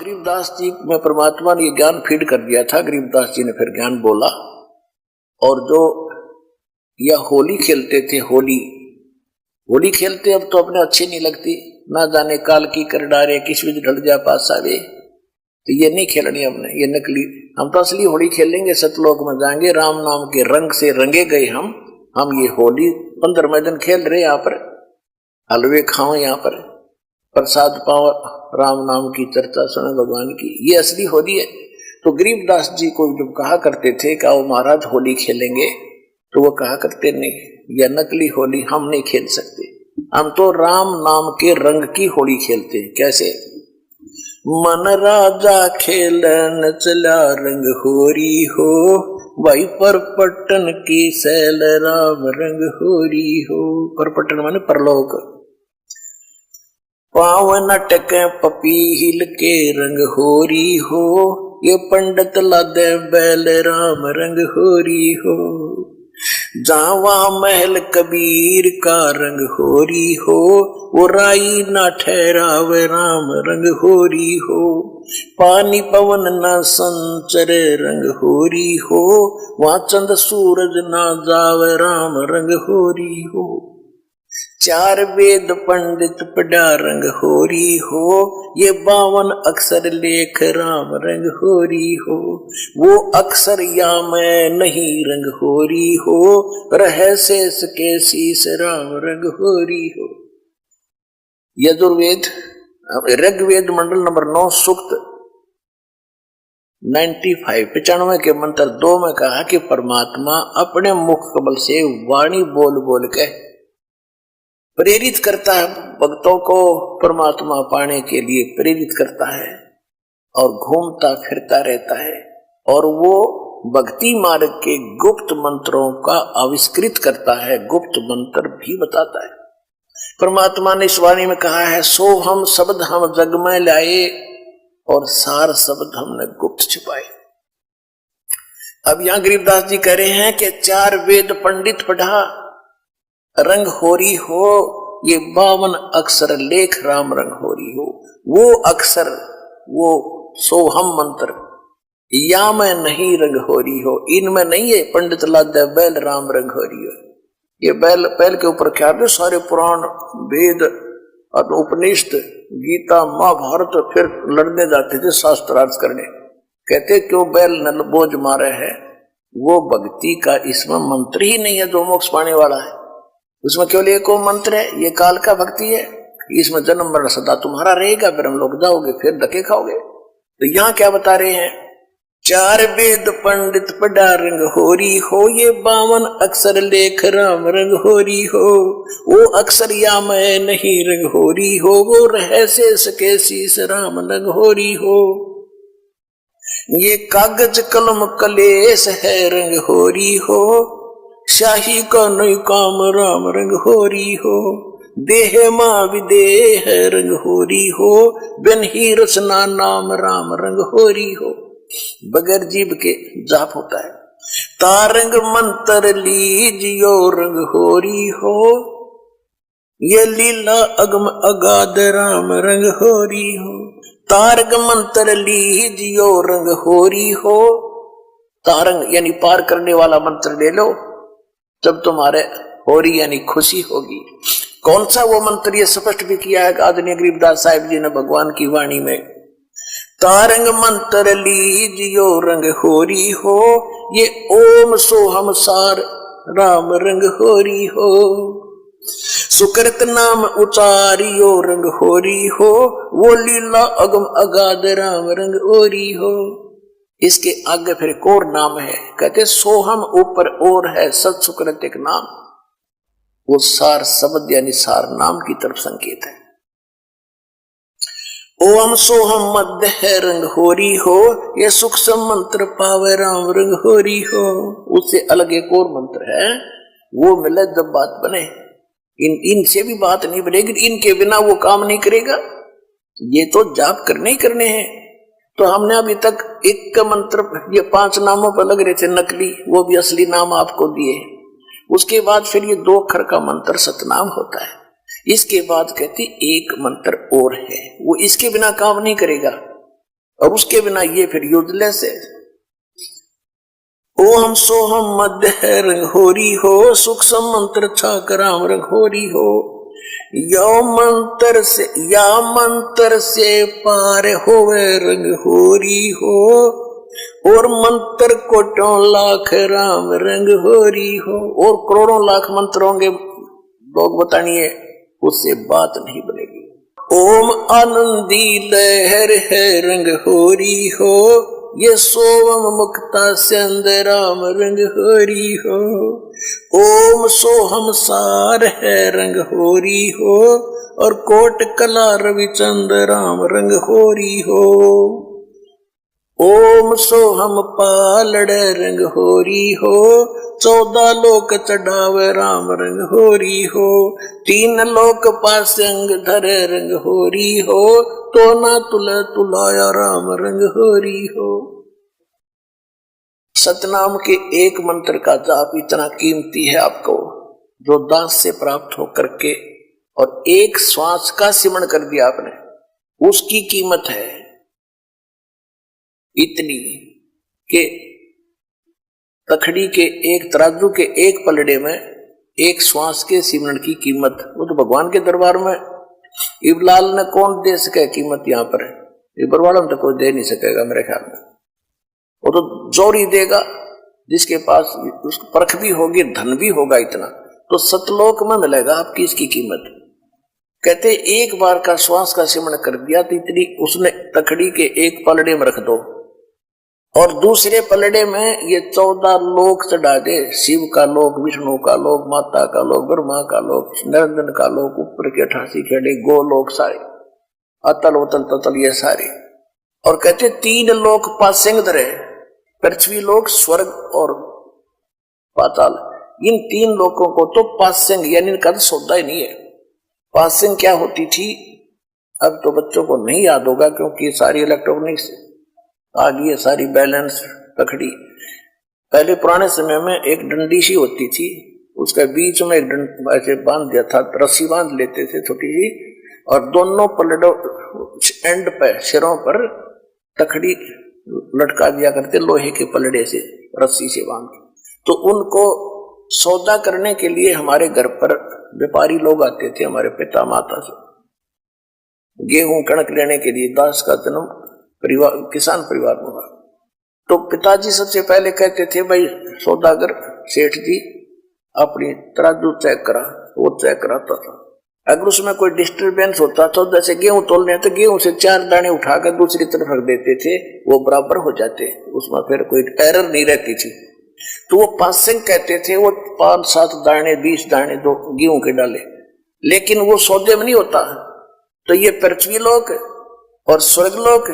गरीबदास जी में परमात्मा ने ज्ञान फीड कर दिया था। गरीबदास जी ने फिर ज्ञान बोला, और जो यह होली खेलते थे, होली खेलते अब तो अपने अच्छी नहीं लगती, ना जाने काल की कर डारे किस भी ढल जा पास आवे, तो ये नहीं खेलनी हमने, ये नकली। हम तो असली होली खेलेंगे, सतलोक में जाएंगे, राम नाम के रंग से रंगे गए हम ये होली 15वें दिन खेल रहे, यहाँ पर हलवे खाओ, यहाँ पर प्रसाद पाओ, राम नाम की चर्चा सुने भगवान की, ये असली होली है। तो गरीबदास जी को जब कहा करते थे कि आओ महाराज होली खेलेंगे, तो वो कहा करते नहीं, यह नकली होली हम नहीं खेल सकते, हम तो राम नाम के रंग की होली खेलते हैं। कैसे? मन राजा खेलन चला रंग होरी हो, भाई परपटन की सैल राम रंग होरी हो। परपटन माने परलोक। पावन अटक पपीहिल के रंग होरी हो, ये पंडित लादे बैल राम रंग होरी हो। जावा महल कबीर का रंग होरी हो, वो राई ना ठहरावे राम रंग होरी हो। पानी पवन ना संचर रंग होरी हो, वहाँ चंद सूरज ना जावे राम रंग होरी हो। चार वेद पंडित पढ़ा रंग होरी हो, ये 52 अक्षर लेख राम रंग होरी हो। वो अक्षर या मैं नहीं रंग होरी हो, रह शेष के शीस राम रंग होरी हो। यजुर्वेद ऋग्वेद मंडल नंबर 9 सूक्त 95 के मंत्र 2 में कहा कि परमात्मा अपने मुख कमल से वाणी बोल बोल के प्रेरित करता है, भक्तों को परमात्मा पाने के लिए प्रेरित करता है, और घूमता फिरता रहता है, और वो भक्ति मार्ग के गुप्त मंत्रों का आविष्कृत करता है, गुप्त मंत्र भी बताता है। परमात्मा ने इस वाणी में कहा है, सो हम शब्द हम जग में लाए, और सार शब्द हमने गुप्त छिपाए। अब यहां गरीबदास जी कह रहे हैं कि 4 वेद पंडित पढ़ा रंग होरी हो, ये 52 अक्षर लेख राम रंग होरी हो। वो अक्षर, वो सोहम मंत्र या में नहीं रंग होरी हो, इनमें नहीं है पंडित लाद बैल राम रंग होरी हो। ये बैल के ऊपर क्या है, सारे पुराण वेद और उपनिषद गीता महाभारत फिर लड़ने जाते थे शास्त्रार्थ करने। कहते क्यों बैल नल बोझ मारे है, वो भक्ति का इसमें मंत्र ही नहीं है जो मोक्ष पाने वाला है। उसमें केवल एक मंत्र है, ये काल का भक्ति है, इसमें जन्म मरण सदा तुम्हारा रहेगा, फिर हम लोग जाओगे फिर धक्के खाओगे। तो यहाँ क्या बता रहे हैं, 4 वेद पंडित पढ़ा रंग होरी हो, ये 52 अक्षर लेख राम रंग होरी हो। वो अक्षर या मैं नहीं रंग होरी हो, वो रह शेष के शीस राम रंग होरी हो। ये कागज कलम कलेश है रंग होरी हो, शाही का नई काम राम रंग होरी हो। देह मां विदेह रंग होरी हो, बिन ही रचना नाम राम रंग होरी हो। बगैर जीव के जाप होता है। तारंग मंत्र लीजियो रंग होरी हो, ये लीला अगम अगाध राम रंग होरी हो। तारंग मंत्र लीजियो रंग होरी हो, तारंग यानी पार करने वाला मंत्र ले लो, जब तुम्हारे होरी यानी खुशी होगी। कौन सा वो मंत्र, ये स्पष्ट भी किया है आदरणीय गरीबदास साहिब जी ने भगवान की वाणी में। तारंग मंत्र लीजियो रंग होरी हो, ये ओम सोहम सार राम रंग होरी हो। सुकृत नाम उचारियो रंग होरी हो, वो लीला अगम अगाध राम रंग होरी हो। इसके आगे फिर एक और नाम है, कहते सोहम ऊपर और है सत सुकृत एक नाम, वो सार शब्द यानी सार नाम की तरफ संकेत है। ओम सोहम मध्य है रंग होरी हो, ये सूक्ष्म मंत्र पावे राम रंग होरी हो। उससे अलग एक और मंत्र है, वो मिले जब बात बने। इनसे भी बात नहीं बनेगी, इनके बिना वो काम नहीं करेगा। ये तो जाप करने ही करने हैं। तो हमने अभी तक एक का मंत्र ये 5 नामों पर लग रहे थे नकली, वो भी असली नाम आपको दिए। उसके बाद फिर ये 2 अक्षर का मंत्र सतनाम होता है। इसके बाद कहती एक मंत्र और है, वो इसके बिना काम नहीं करेगा। और उसके बिना ये फिर यूजलेस है। ओम सोहम मध्य है रंग होरी हो, सुख मंत्र छाक राम रंग होरी हो। या मंत्र से पार होवे रंग होरी हो, और मंत्र कोटों लाख राम रंग होरी हो। और करोड़ों लाख मंत्र होंगे, लोग बतानिए, उससे बात नहीं बनेगी। ओम आनंदी लहर है रंग होरी हो, ये सोवम मुक्ता चंद राम रंग होरी हो। ओम सोहम सार है रंग होरी हो, और कोट कला रविचंद राम रंग होरी हो। ओम सोहम पालड़ रंग होरी हो, 14 लोक चढ़ावे राम रंग होरी हो। 3 लोक पासंग धरे रंग होरी हो, तो ना तुला तुलाया राम रंग होरी हो। सतनाम के एक मंत्र का जाप इतना कीमती है आपको, जो दास से प्राप्त होकर के और एक श्वास का सिमरण कर दिया आपने, उसकी कीमत है इतनी कि तखड़ी के एक तराजू के एक पलड़े में एक श्वास के सिमरण की कीमत, वो तो भगवान के दरबार में इबलाल ने कौन दे सके कीमत, यहाँ पर इबर वालों तो कोई दे नहीं सकेगा मेरे ख्याल में। वो तो जोरी देगा जिसके पास उसकी परख भी होगी, धन भी होगा इतना, तो सतलोक में मिलेगा आपकी इसकी कीमत। कहते एक बार का श्वास का सिमरण कर दिया तो इतनी उसने तखड़ी के एक पलड़े में रख दो, और दूसरे पलड़े में ये 14 लोक चढ़ा दे, शिव का लोक, विष्णु का लोक, माता का लोक, ब्रह्मा का लोक, निरंजन का लोक, ऊपर के 88 खेड़े गोलोक सारे, अतल उतल ततल ये सारे। और कहते 3 लोक पासेंग धरे, पृथ्वी लोक, स्वर्ग और पाताल। इन 3 लोकों को तो पासेंग यानी इनका तो सौदा ही नहीं है। पासेंग क्या होती थी अब तो बच्चों को नहीं याद होगा, क्योंकि सारी इलेक्ट्रॉनिक्स आ गई है, सारी बैलेंस तखड़ी। पहले पुराने समय में एक डंडी सी होती थी, उसके बीच में एक ऐसे बांध दिया था, रस्सी बांध लेते थे छोटी सी, और दोनों पलड़ों एंड पे सिरों पर तखड़ी लटका दिया करते लोहे के पलड़े से, रस्सी से बांध। तो उनको सौदा करने के लिए हमारे घर पर व्यापारी लोग आते थे, हमारे पिता माता से गेहूं कणक लेने के लिए। दास का जन्म परिवार किसान परिवार में हुआ, तो पिताजी सबसे पहले कहते थे, भाई सौदागर सेठ जी अपनी तराजू चेक करा। वो चेक कराता था, अगर उसमें कोई डिस्टरबेंस होता तो जैसे गेहूं तोल रहे तो गेहूं से 4 दाने उठाकर दूसरी तरफ रख देते थे, वो बराबर हो जाते, उसमें फिर कोई एरर नहीं रहती थी। तो वो पासिंग कहते थे, वो 5-7 दाने 20 दाने दो गेहूं के डाले, लेकिन वो सौदे में नहीं होता। तो ये पृथ्वी लोक और स्वर्ग लोक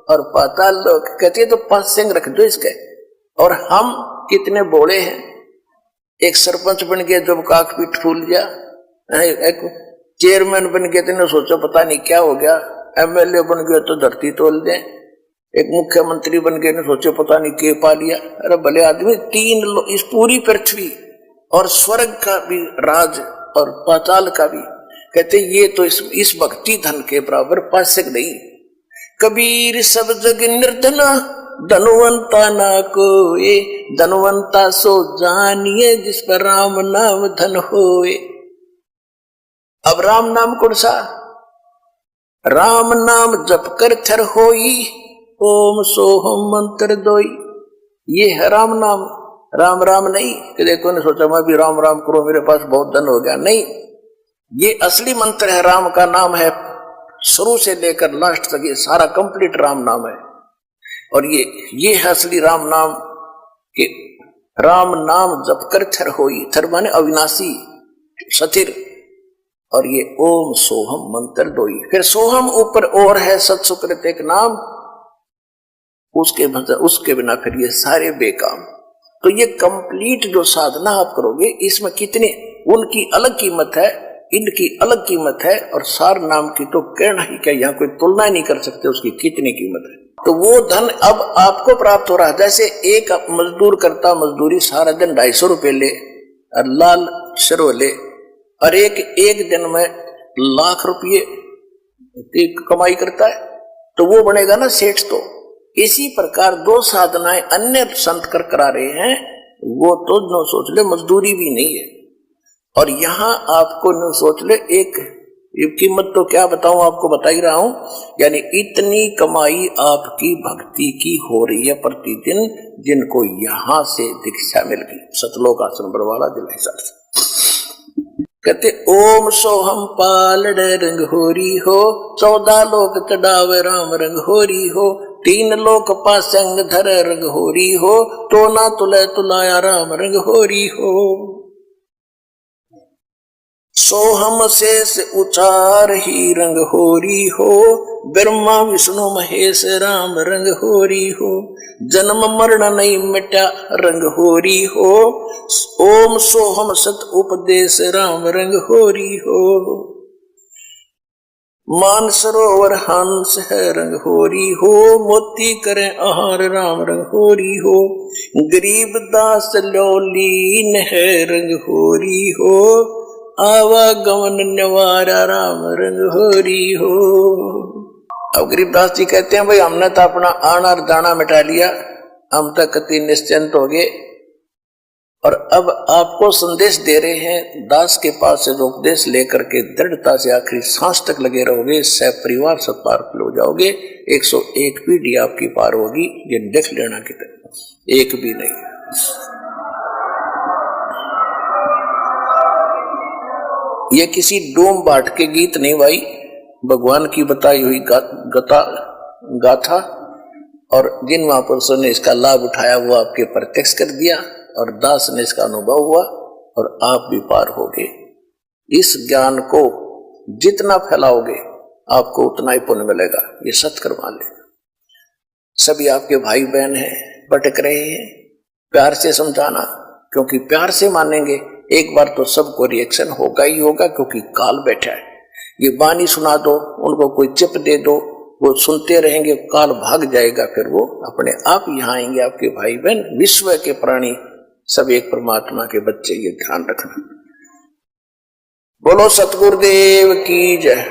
और पाताल लोक कहते हैं, तो पासिंग रख दो इसके। और हम कितने बोले हैं, एक सरपंच बन गया जब काक पीठ फूल गया, एक चेयरमैन बन गए तो सोचो पता नहीं क्या हो गया, एमएलए बन गया तो धरती तोल दे, एक मुख्यमंत्री बन गए ने सोचो पता नहीं के पा लिया। अरे भले आदमी, 3 इस पूरी पृथ्वी और स्वर्ग का भी राज और पाताल का भी, कहते ये तो इस भक्ति धन के बराबर पासक नहीं। कबीर सब जग निर्धना, धनवंता ना कोए, धनवंता सो जानिए जिस पर राम नाम धन होए। अब राम नाम कौन सा? राम नाम जप कर थर होई, ओम सोहम मंत्र दोई। ये है राम नाम, राम राम नहीं कि देखो ने सोचा मैं भी राम राम करूं मेरे पास बहुत धन हो गया, नहीं। ये असली मंत्र है, राम का नाम है, शुरू से लेकर लास्ट तक ये सारा कंप्लीट राम नाम है। और ये है असली राम नाम कि राम नाम जप कर थर होई, थर माने अविनाशी सथिर, और ये ओम सोहम मंत्र दोई। फिर सोहम ऊपर और है सत्सुकृत एक नाम, उसके बिना फिर ये सारे बेकाम। तो ये कंप्लीट जो साधना आप करोगे, इसमें कितने उनकी अलग कीमत है, इनकी अलग कीमत है, और सार नाम की तो कहना ही क्या, यहाँ कोई तुलना नहीं कर सकते उसकी कितनी कीमत है। तो वो धन अब आपको प्राप्त हो रहा है। जैसे एक मजदूर करता मजदूरी सारा दिन 250 रुपये ले और लाल शरो ले, और एक दिन में लाख रुपये की कमाई करता है, तो वो बनेगा ना सेठ। तो इसी प्रकार दो साधनाएं अन्य संत कर करा रहे हैं, वो तो न सोच ले मजदूरी भी नहीं है। और यहां आपको न सोच ले एक कीमत तो क्या बताऊं, आपको बता ही रहा हूं, यानी इतनी कमाई आपकी भक्ति की हो रही है प्रतिदिन, जिनको यहां से दीक्षा मिल गई। सतलोक आश्रम बरवाड़ा जिला हिसार से कहते ओम सोहम पालड़ रंग होरी हो, 14 लोक चढ़ावे राम रंग होरी हो, 3 लोक पासंग धर रंग होरी हो, तो ना तुले तुलाया राम रंग होरी हो। सोहम शेष उचार ही रंग होरी हो, ब्रह्मा विष्णु महेश राम रंग होरी हो, जन्म मरण नहीं मिटा रंग होरी हो, ओम सोहम सत उपदेश राम रंग होरी हो। मान सरोवर हंस है रंग होरी हो, मोती करें आहार राम रंग होरी हो, गरीब दास लोलीन है रंग होरी हो, आवागमन निवारा राम रंग होरी हो। अब गरीबदास जी कहते हैं भाई हमने तो अपना आना और जाना मिटा लिया, हम तक कति निश्चिंत हो गए, और अब आपको संदेश दे रहे हैं, दास के पास से जो उपदेश लेकर के दृढ़ता से आखिरी सांस तक लगे रहोगे, सह परिवार सब पार हो जाओगे, 101 पीढ़ी आपकी पार होगी, ये देख लेना की तरह एक भी नहीं। ये किसी डोम बाट के गीत नहीं भाई, भगवान की बताई हुई गाथा, और जिन महापुरुषों ने इसका लाभ उठाया वो आपके प्रत्यक्ष कर दिया, और दास ने इसका अनुभव हुआ, और आप भी पार हो गए। इस ज्ञान को जितना फैलाओगे आपको उतना ही पुण्य मिलेगा, ये सत्य मान लेना। सभी आपके भाई बहन हैं, भटक रहे हैं, प्यार से समझाना, क्योंकि प्यार से मानेंगे एक बार तो सबको रिएक्शन होगा ही होगा, क्योंकि काल बैठा है। ये बानी सुना दो, उनको कोई चिप दे दो, वो सुनते रहेंगे, काल भाग जाएगा, फिर वो अपने आप यहाँ आएंगे। आपके भाई बहन विश्व के प्राणी सब एक परमात्मा के बच्चे, ये ध्यान रखना। बोलो सतगुरुदेव की जय।